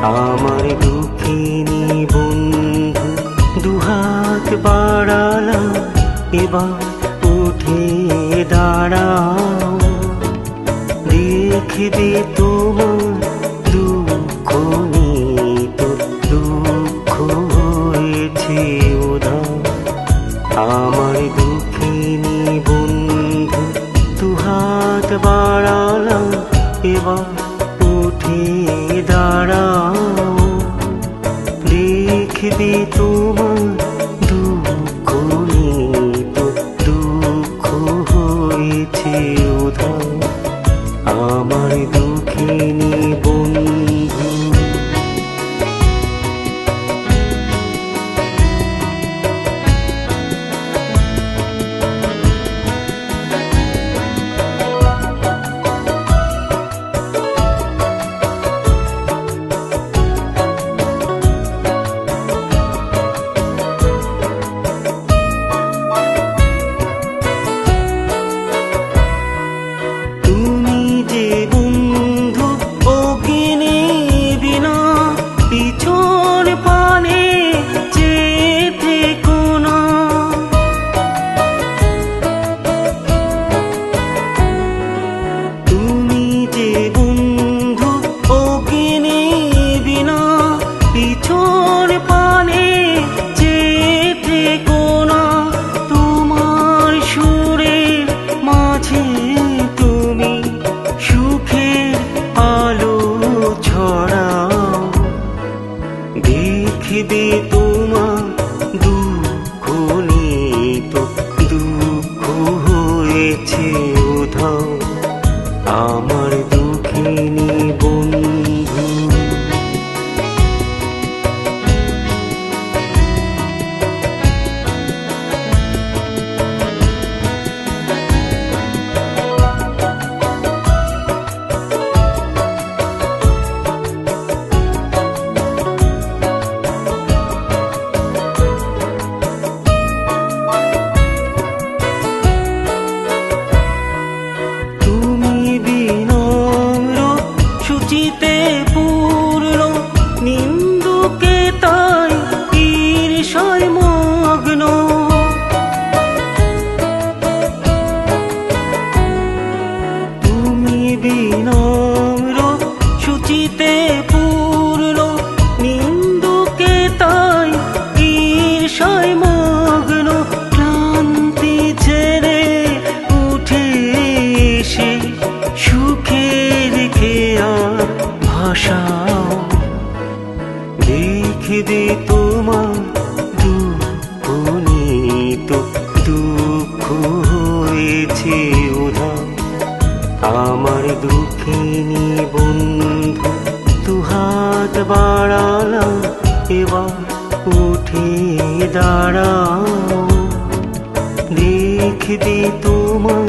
আমার দুঃখিনী বন্ধু দুহাত বাড়ালাম, এবার উঠে দাঁড়াও। দেখবে তোমার দুঃখ নিত, দুঃখ হয়েছে উধাও। আমার দুঃখিনী বন্ধু দুহাত বাড়ালাম, এবার উঠে দাঁড়াও। দেখবে তোমার দুঃখ নিত, দুঃখ হয়েছে উধাও। আমার দুঃখিনী বন্ধু। দেখবে তোমার দুঃখ নিত, দুঃখ হয়েছে উধাও। আমার দুঃখিনী বন্ধু। শুচিতে পূর্ণ নিন্দুকে তাই ঈর্ষায় মগ্ন। তুমি বিনম্র শুচিতে পূর্ণ নিন্দুকে তাই ঈর্ষায় মগ্ন। ক্লান্তি ছেড়ে উঠে এসে সুখের খেয়া ভাষাও। দেখবে তোমার দুঃখ নিত, দুঃখ হয়েছে উধাও। আমার দুঃখিনী বন্ধু দুহাত বাড়ালাম, এবার উঠে দাঁড়াও। দেখবে তোমার